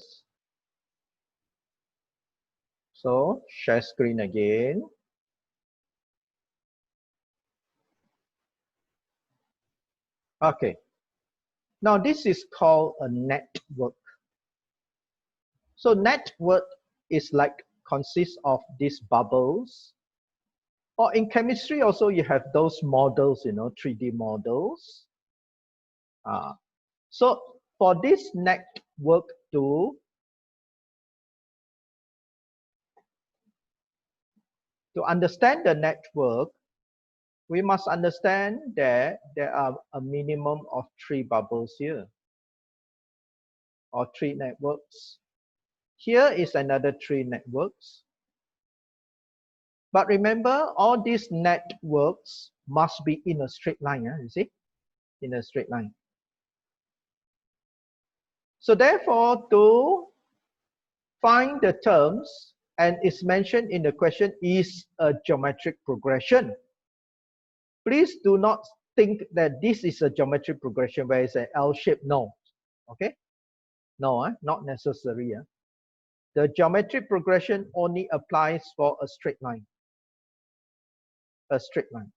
first. So share screen again. Okay. Now this is called a network. So network is like consists of these bubbles. Or in chemistry also you have those models, 3D models. So for this network to understand the network, we must understand that there are a minimum of 3 bubbles here, or 3 networks. Here is another 3 networks. But remember, all these networks must be in a straight line, you see, in a straight line. So therefore, to find the terms, and it's mentioned in the question, is a geometric progression. Please do not think that this is a geometric progression where it's an L shape. No. Okay? No, not necessary. The geometric progression only applies for a straight line. A straight line.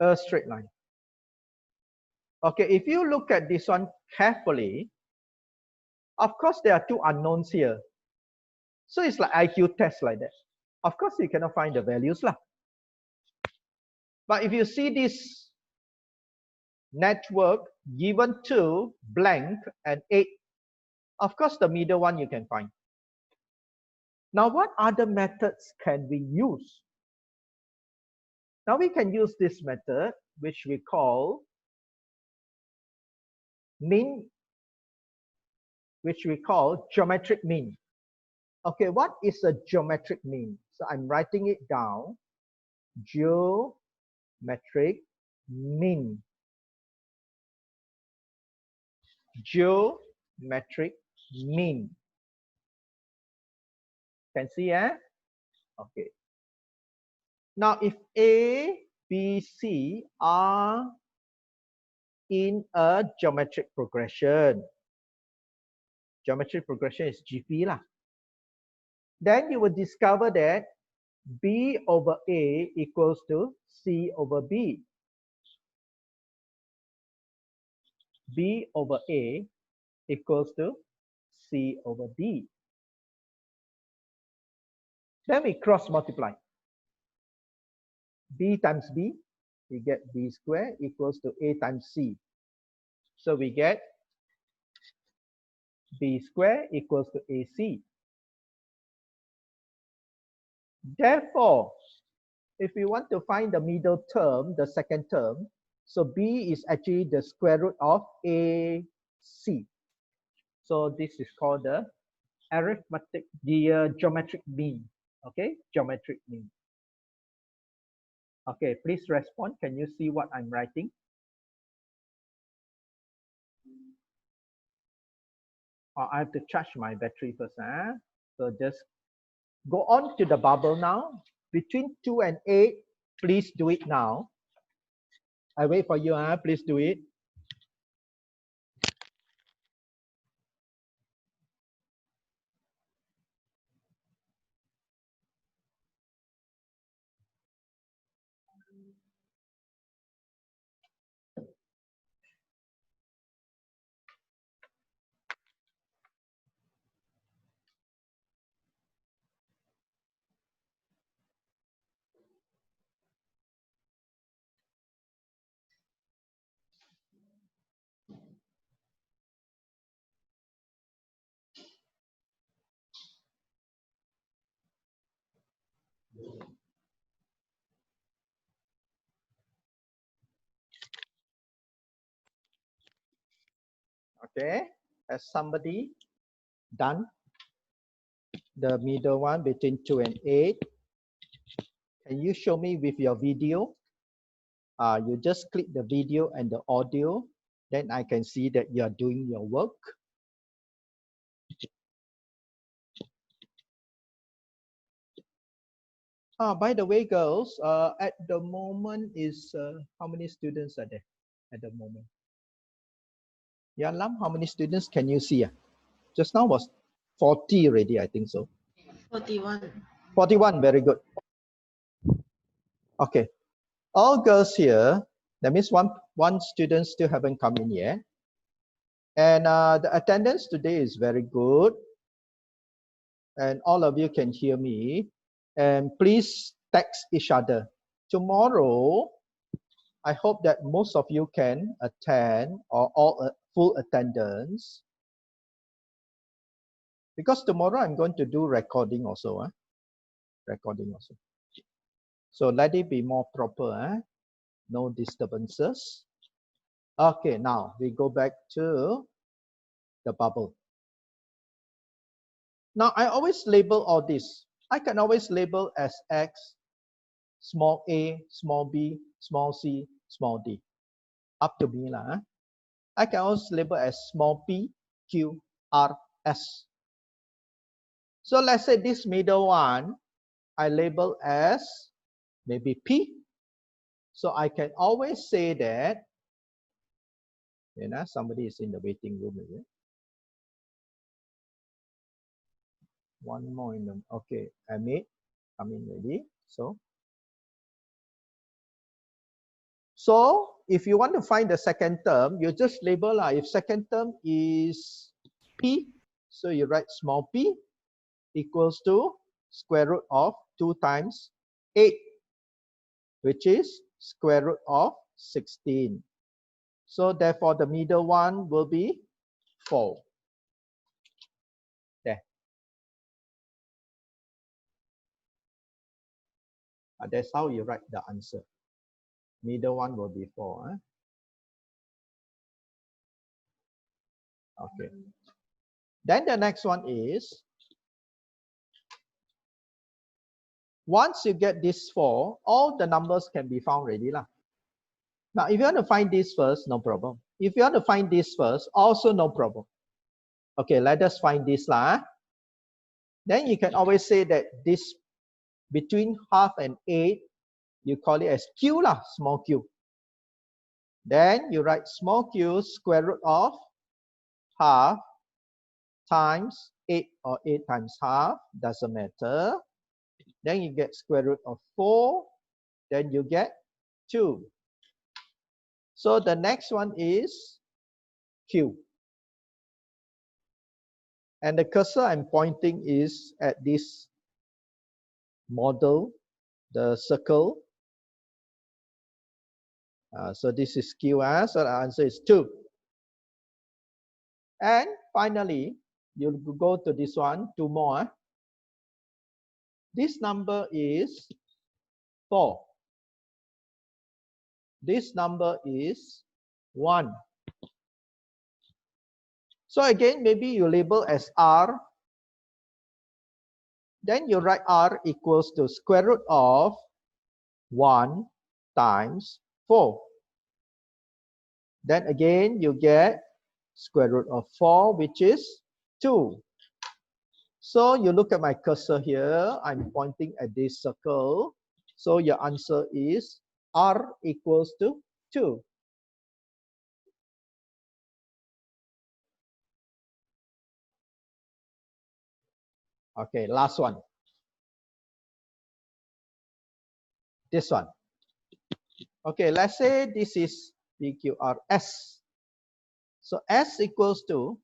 A straight line. Okay, if you look at this one carefully, of course there are 2 unknowns here. So it's like IQ test like that. Of course you cannot find the values lah. But if you see this network given 2, blank, and 8, of course the middle one you can find. Now what other methods can we use? Now we can use this method, which we call mean, which we call geometric mean. Okay, what is a geometric mean? So I'm writing it down. Geometric mean. Geometric mean. Can see, Okay. Now, if A, B, C are in a geometric progression, geometric progression is GP lah. Then you will discover that B over A equals to C over B. B over A equals to C over B. Then we cross multiply. B times B, we get B squared equals to A times C. So we get B squared equals to AC. Therefore, if we want to find the middle term, the second term, so B is actually the square root of AC. So this is called the arithmetic, the geometric mean. Okay, geometric mean. Okay, please respond. Can you see what I'm writing? Oh, I have to charge my battery first. So just go on to the bubble now. Between 2 and 8, please do it now. I wait for you. Please do it. Okay, has somebody done the middle one between 2 and 8? Can you show me with your video? You just click the video and the audio, then I can see that you are doing your work. By the way, girls, at the moment is how many students are there at the moment? Yeah, Lam, how many students can you see? Just now was 40 already, I think so. 41. 41, very good. Okay, all girls here. That means one student still haven't come in yet. And the attendance today is very good. And all of you can hear me. And please text each other. Tomorrow, I hope that most of you can attend or all full attendance. Because tomorrow I'm going to do recording also. Recording also. So let it be more proper. No disturbances. Okay, now we go back to the bubble. Now I always label all this. I can always label as X, small a, small b, small c, small d. Up to me lah. I can also label as small p, q, r, s. So let's say this middle one, I label as maybe p. So I can always say that, you know, somebody is in the waiting room, is it? One more in the, okay, I made, coming ready. So if you want to find the second term, you just label if second term is p, so you write small p equals to square root of 2 times 8, which is square root of 16. So therefore the middle one will be 4. There. That's how you write the answer. Middle one will be 4. Okay. Then the next one is, once you get this 4, all the numbers can be found already lah. Now, if you want to find this first, no problem. If you want to find this first, also no problem. Okay, let us find this lah. Then you can always say that this between half and 8, you call it as q lah, small q. Then you write small q square root of half times 8 or 8 times half, doesn't matter. Then you get square root of 4, then you get 2. So the next one is q. And the cursor I'm pointing is at this model, the circle. So this is q, so the answer is 2. And finally, you go to this one, 2 more. This number is 4. This number is 1. So again, maybe you label as r. Then you write r equals to square root of 1 times 4. Then again, you get square root of 4, which is 2. So you look at my cursor here, I'm pointing at this circle. So your answer is r equals to 2. Okay, last one. This one. Okay, let's say this is PQRS. So S equals to,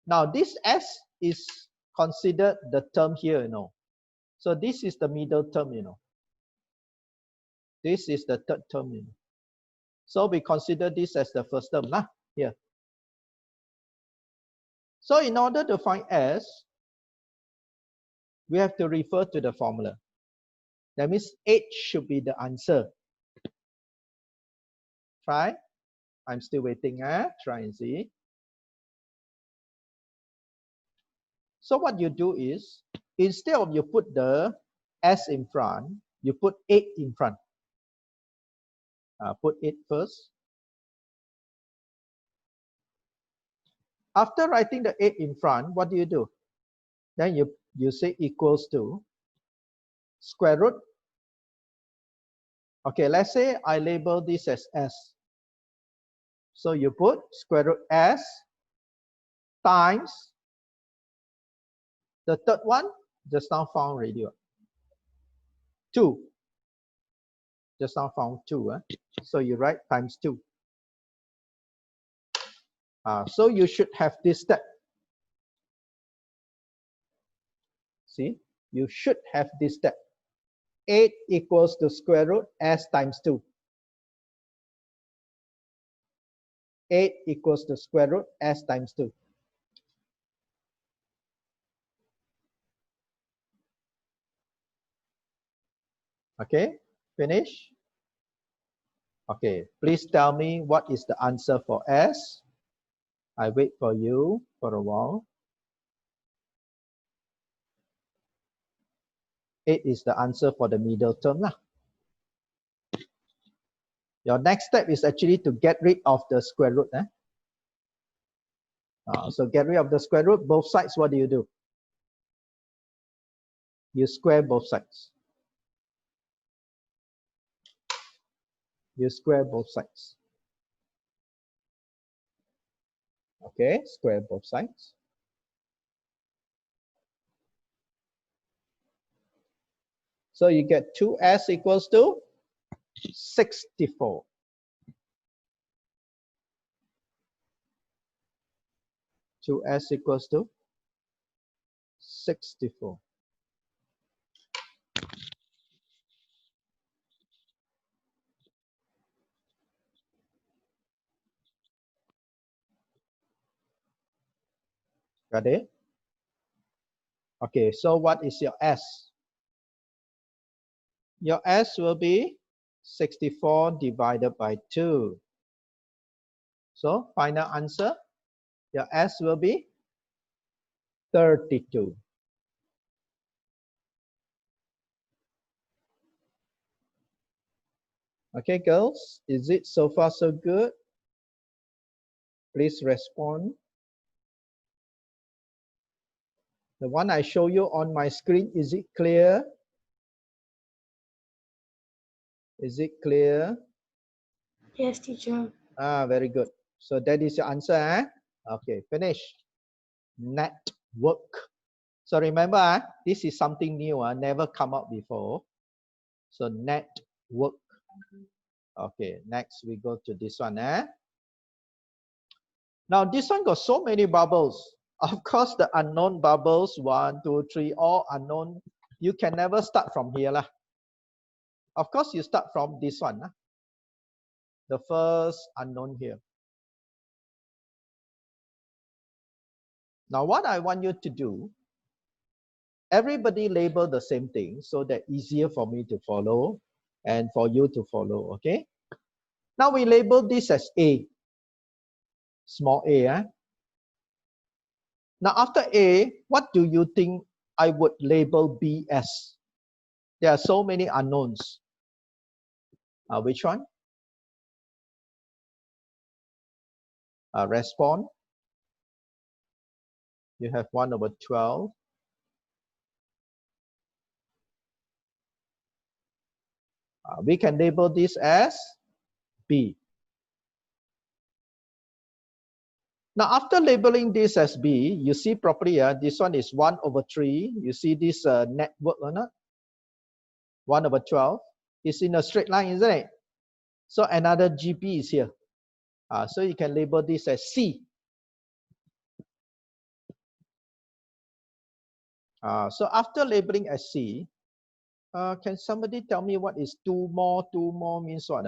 now this S is considered the term here, you know. So this is the middle term, you know. This is the third term, you know. So we consider this as the first term lah, here. So in order to find S, we have to refer to the formula. That means 8 should be the answer. Try. I'm still waiting. Try and see. So what you do is, instead of you put the S in front, you put 8 in front. Put 8 first. After writing the 8 in front, what do? Then you say equals to square root. Okay, let's say I label this as S. So you put square root s times the third one, just now found already. 2. Just now found 2. So you write times 2. So you should have this step. See, you should have this step. 8 equals to square root s times 2. 8 equals to square root s times 2. Okay, finish. Okay, please tell me what is the answer for s. I wait for you for a while. 8 is the answer for the middle term. Your next step is actually to get rid of the square root. So get rid of the square root, both sides, what do? You square both sides. You square both sides. Okay, square both sides. So you get 2s equals to 64. 2s equals to 64. Got it? Okay, so what is your s? Your s will be 64 divided by 2. So final answer, your s will be 32. Okay, girls, is it so far so good? Please respond. The one I show you on my screen, is it clear? Is it clear? Yes, teacher. Very good. So that is your answer. Okay, finish. Network. So remember, this is something new, never come up before. So network. Okay, next we go to this one. Now this one got so many bubbles. Of course, the unknown bubbles, 1, 2, 3, all unknown. You can never start from here. Of course, you start from this one. The first unknown here. Now what I want you to do, everybody label the same thing so that easier for me to follow and for you to follow, okay? Now we label this as A, small a. Now after A, what do you think I would label B as? There are so many unknowns. Which one? Respond. You have 1/12. We can label this as B. Now, after labeling this as B, you see properly, this one is 1/3. You see this network or not? 1/12. It's in a straight line, isn't it? So another GP is here. So you can label this as C. So after labeling as C, can somebody tell me what is 2 more? 2 more means what?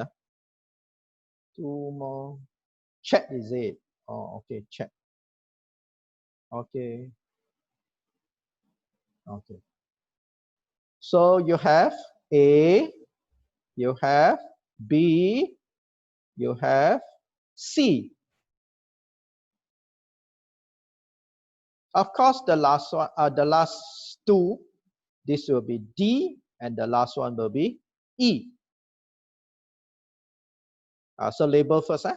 2 more. Check, is it? Oh, okay, check. Okay. Okay. So you have A, you have B, you have C. Of course, the last one, the last two, this will be D, and the last one will be E. So label first.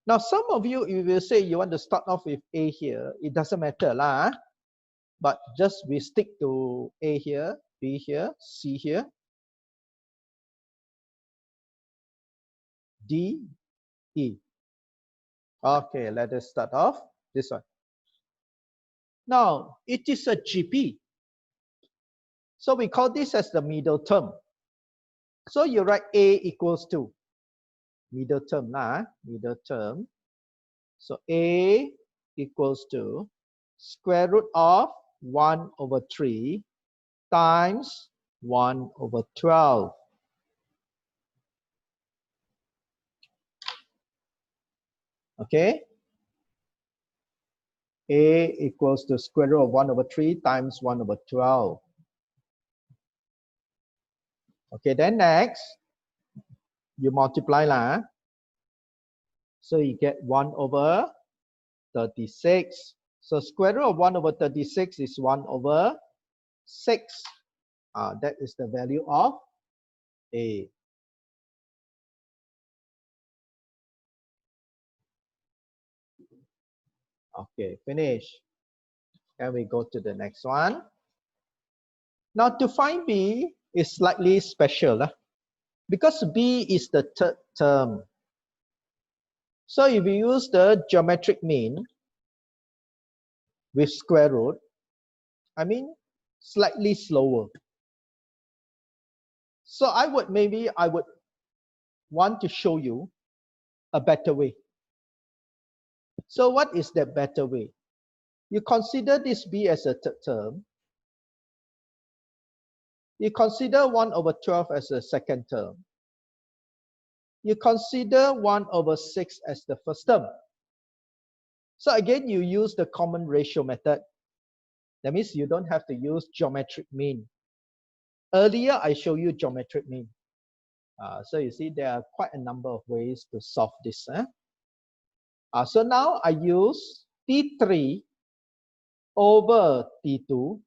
Now, some of you will say you want to start off with A here. It doesn't matter lah. But just we stick to A here, B here, C here, D, E. Okay, let us start off this one. Now, it is a GP. So we call this as the middle term. So you write A equals to middle term lah, middle term. So A equals to square root of 1 over 3 times 1 over 12. Okay. A equals to square root of 1 over 3 times 1 over 12. Okay, then next, you multiply lah. So you get 1 over 36. So square root of 1 over 36 is 1 over 6. That is the value of A. Okay, finish. And we go to the next one. Now to find B is slightly special because B is the third term. So if we use the geometric mean with square root, I mean slightly slower. So I would want to show you a better way. So what is that better way? You consider this B as a third term. You consider 1 over 12 as a second term. You consider 1 over 6 as the first term. So again, you use the common ratio method. That means you don't have to use geometric mean. Earlier, I showed you geometric mean. So you see, there are quite a number of ways to solve this. So now I use T3 over T2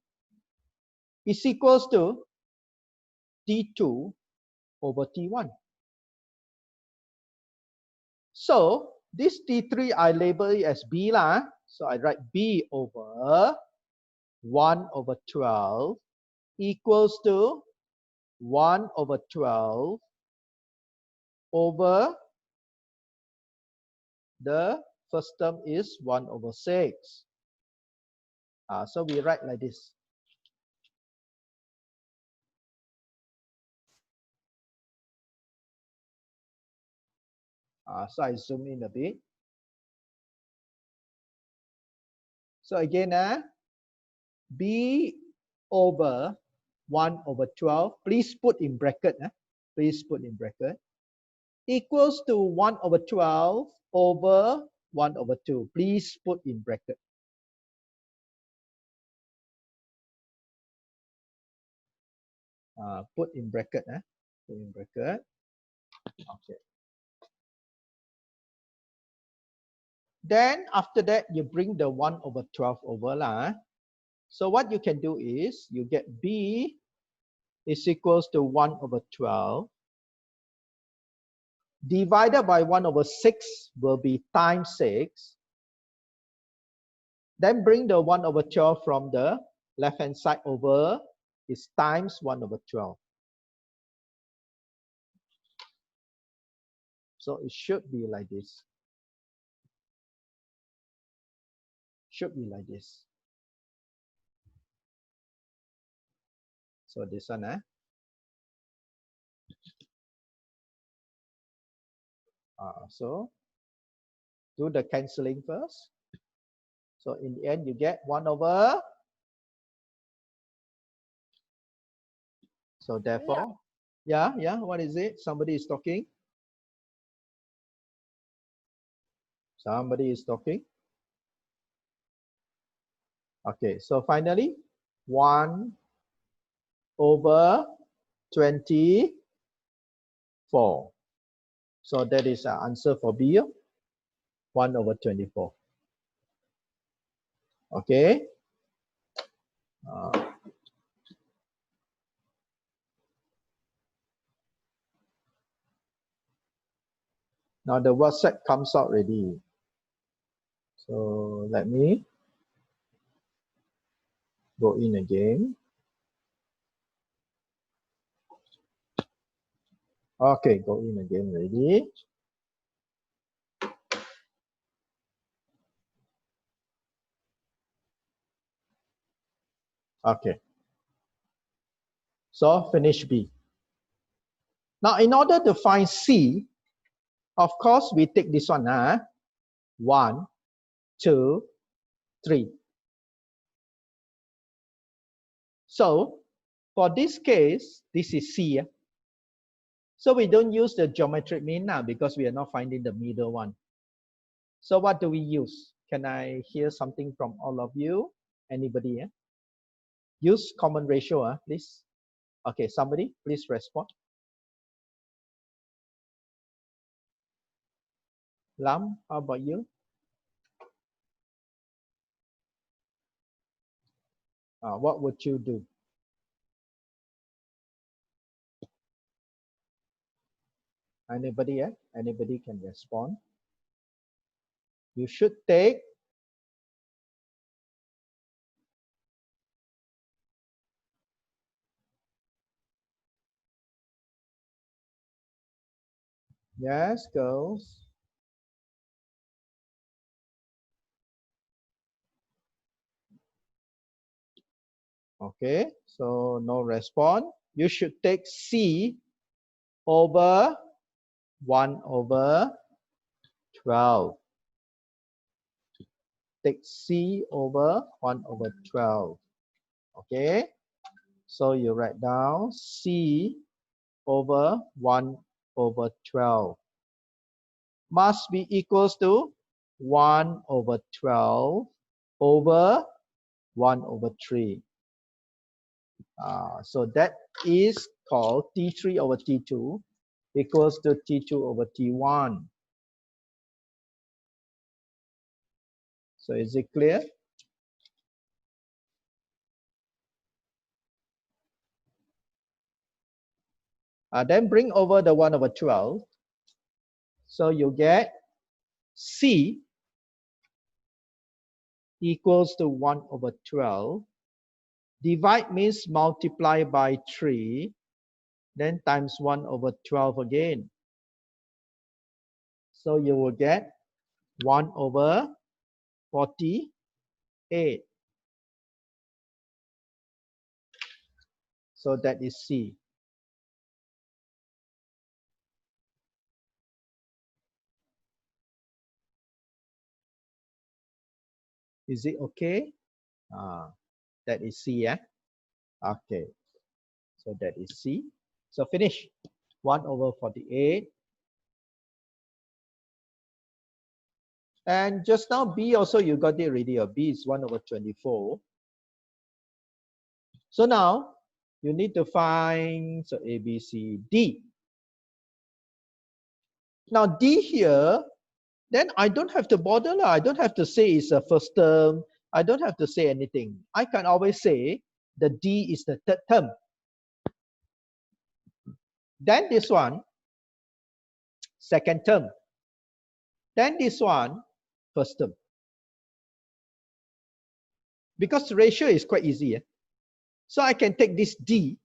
is equals to T2 over T1. So this T3 I label it as B lah. So I write B over 1 over 12 equals to 1 over 12 over the first term is 1 over 6. So we write like this. So I zoom in a bit. So again, B over 1 over 12, please put in bracket, please put in bracket, equals to 1 over 12 over 1 over 2. Please put in bracket. Put in bracket, put in bracket. Okay. Then after that, you bring the 1 over 12 over lah. So what you can do is you get B is equals to 1 over 12 divided by 1 over 6 will be times 6. Then bring the 1 over 12 from the left hand side over is times 1 over 12. So it should be like this. Should be like this. So this one, so do the cancelling first. So in the end, you get 1 over. So therefore, yeah, what is it? Somebody is talking. Somebody is talking. Okay, so finally, 1 over 24. So that is our answer for B, 1 over 24. Okay. Now the WhatsApp comes out already. So let me go in again. Okay, go in again already. Okay. So finish B. Now, in order to find C, of course, we take this one. 1, 2, 3. So, for this case, this is C. So, we don't use the geometric mean now because we are not finding the middle one. So, what do we use? Can I hear something from all of you? Anybody? Use common ratio, please. Okay, somebody, please respond. Lam, how about you? What would you do? Anybody? Anybody can respond. You should take yes, girls. Okay, so no response. You should take C over 1 over 12. Take C over 1 over 12. Okay, so you write down C over 1 over 12 must be equals to 1 over 12 over 1 over 3. So that is called T3 over T2 equals to T2 over T1. So is it clear? Then bring over the 1 over 12. So you get C equals to 1 over 12. Divide means multiply by 3. Then times 1 over 12 again. So you will get 1 over 48. So that is C. Is it okay? That is C, yeah? Okay. So that is C. So finish. 1 over 48. And just now B also you got it already. B is 1 over 24. So now you need to find so A, B, C, D. Now D here, then I don't have to bother. I don't have to say it's a first term. I don't have to say anything. I can always say the D is the third term. Then this one, second term. Then this one, first term. Because the ratio is quite easy. So I can take this D.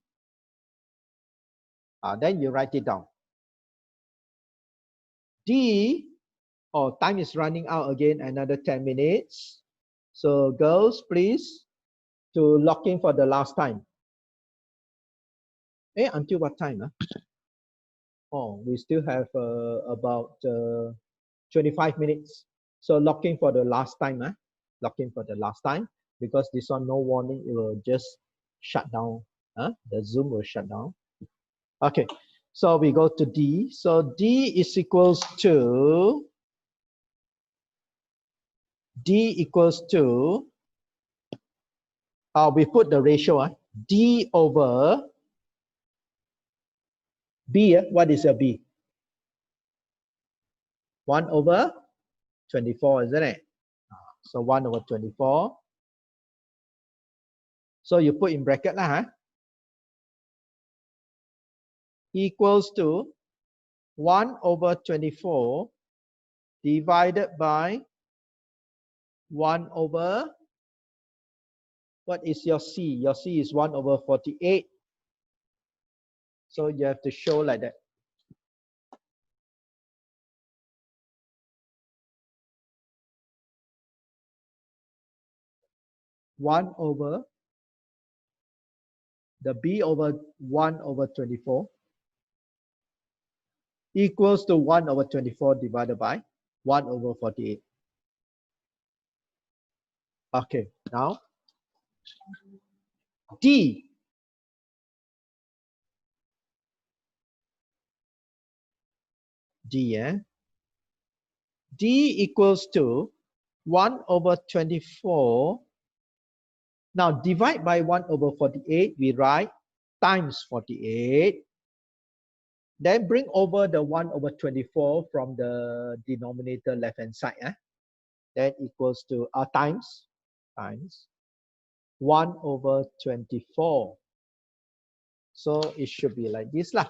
Then you write it down. D, time is running out again, another 10 minutes. So girls, please, to lock in for the last time. Until what time? We still have about 25 minutes. So lock in for the last time. Lock in for the last time, because this one, no warning, it will just shut down. The Zoom will shut down. Okay, so we go to D. So D is equals to we put the ratio D over B. What is a B? 1 over 24, isn't it? So 1 over 24. So you put in bracket lah, equals to 1 over 24 divided by 1 over, what is your C? Your C is 1 over 48. So you have to show like that. One over the b over 1 over 24 equals to 1 over 24 divided by 1 over 48. Okay, now D. D equals to 1 over 24. Now divide by 1 over 48, we write times 48. Then bring over the 1 over 24 from the denominator left-hand side. Then equals to times 1 over 24. So it should be like this lah.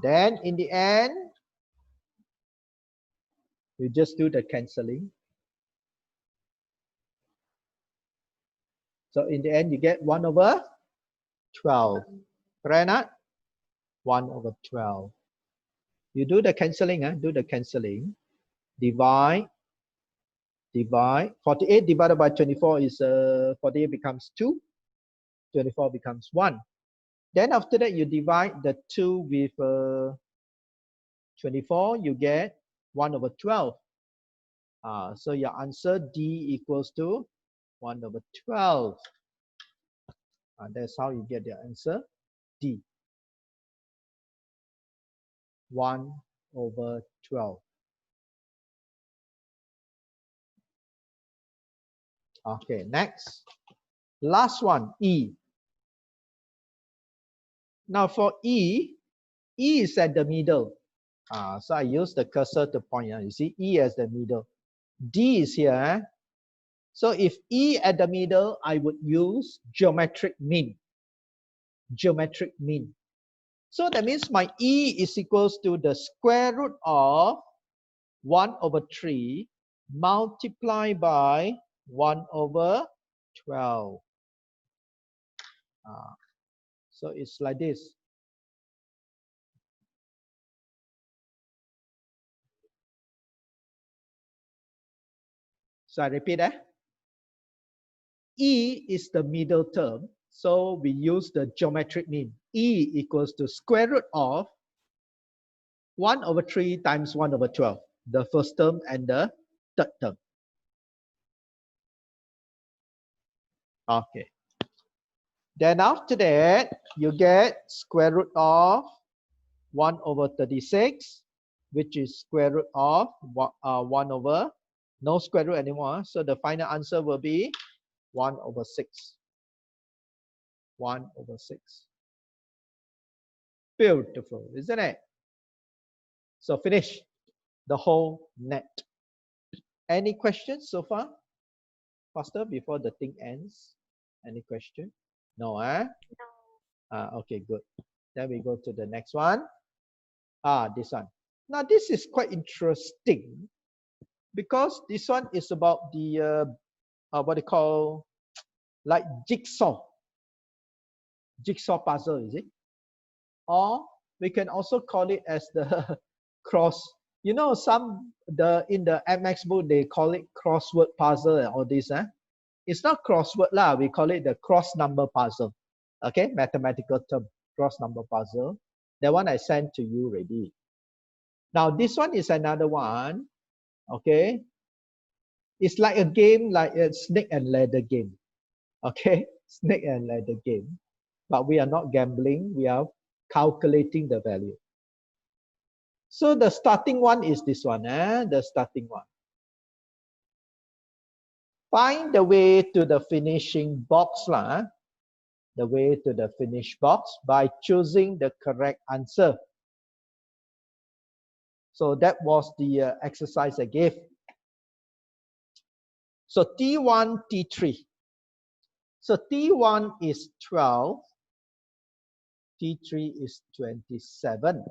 Then in the end, you just do the cancelling. So in the end, you get 1 over 12. Correct not? 1 over 12. You do the cancelling, do the cancelling. Divide. 48 divided by 24 is 48 becomes 2. 24 becomes 1. Then after that, you divide the 2 with 24, you get 1 over 12. So your answer D equals to 1 over 12. That's how you get the answer D. 1 over 12. Okay, next. Last one, E. Now for E is at the middle. So I use the cursor to point. You see E as the middle. D is here. So if E at the middle, I would use geometric mean. Geometric mean. So that means my E is equals to the square root of 1 over 3 multiplied by 1 over 12. So it's like this. So I repeat, E is the middle term. So we use the geometric mean. E equals to square root of 1 over 3 times 1 over 12. The first term and the third term. Okay. Then after that, you get square root of 1 over 36, which is square root of 1 over, no square root anymore. So the final answer will be 1 over 6. 1 over 6. Beautiful, isn't it? So finish the whole net. Any questions so far? Faster before the thing ends. Any question? No, No. Okay, good. Then we go to the next one. This one. Now this is quite interesting because this one is about the what they call like jigsaw puzzle, is it? Or we can also call it as the cross. You know, in the Addmaths book they call it crossword puzzle and all this. It's not crossword lah. We call it the cross number puzzle. Okay, mathematical term, cross number puzzle. That one I sent to you already. Now this one is another one. Okay, it's like a game, like a snake and ladder game. Okay, snake and ladder game. But we are not gambling. We are calculating the value. So the starting one is this one. The starting one. Find the way to the finishing box lah. The way to the finish box by choosing the correct answer. So that was the exercise I gave. So T1, T3. So T1 is 12. T3 is 27.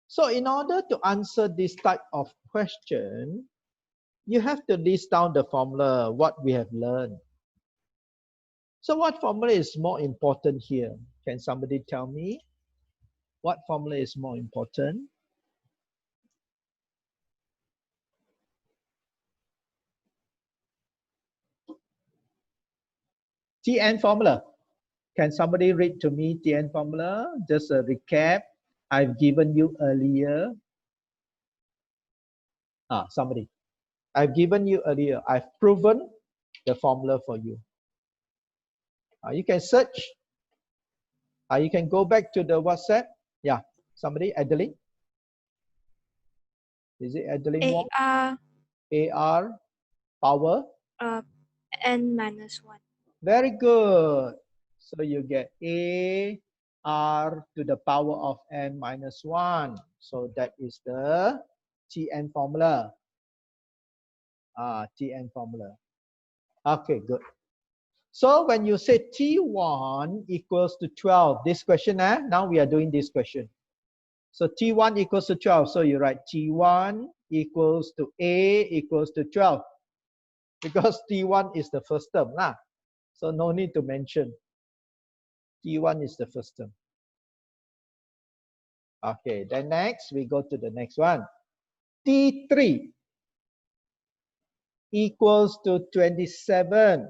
So in order to answer this type of question, you have to list down the formula, what we have learned. So what formula is more important here? Can somebody tell me? What formula is more important? Tn formula. Can somebody read to me Tn formula? Just a recap I've given you earlier. Somebody. I've given you earlier. I've proven the formula for you. You can search. You can go back to the WhatsApp. Yeah, somebody, Adeline. Is it Adeline Wong? AR power? N minus 1. Very good. So you get AR to the power of N minus 1. So that is the Tn formula. Tn formula. Okay, good. So when you say T1 equals to 12, this question, now we are doing this question. So T1 equals to 12. So you write T1 equals to A equals to 12. Because T1 is the first term. So no need to mention. T1 is the first term. Okay, then next we go to the next one. T3 equals to 27.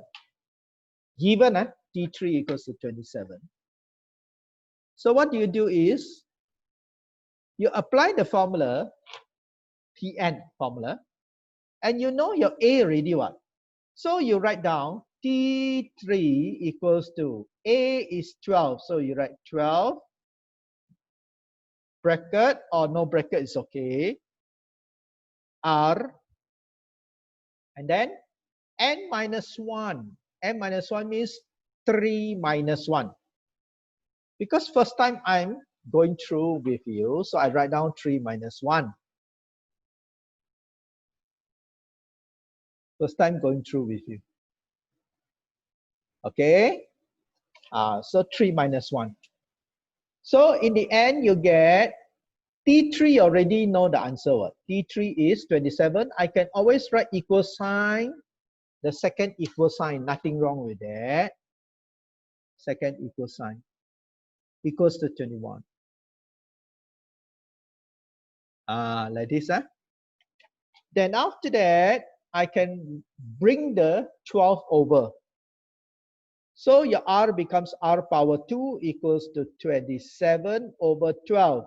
Given T3 equals to 27. So what you do is, you apply the formula, Tn formula, and you know your A already what? So you write down T3 equals to A is 12. So you write 12 bracket or no bracket is okay. R and then N minus 1. N minus 1 means 3 minus 1. Because first time I'm going through with you, so I write down 3 minus 1. First time going through with you. Okay? So 3 minus 1. So in the end, you get T3 already know the answer. What? T3 is 27. I can always write equal sign. The second equal sign, nothing wrong with that. Second equal sign equals to 21. Like this. Then after that, I can bring the 12 over. So your R becomes R power 2 equals to 27 over 12.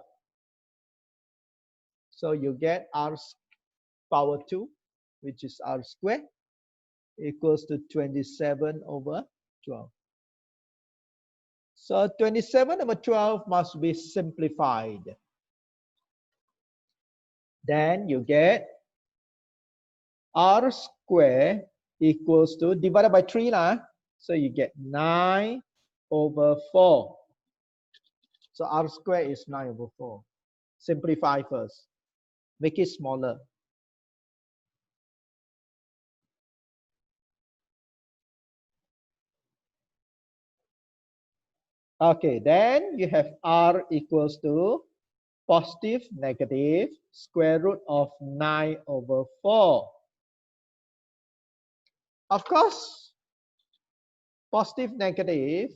So you get R power 2, which is R squared, equals to 27 over 12. So 27 over 12 must be simplified. Then you get R squared equals to, divided by 3 lah. So you get 9 over 4. So R squared is 9 over 4. Simplify first. Make it smaller. Okay, then you have R equals to positive, negative, square root of 9 over 4. Of course, positive, negative,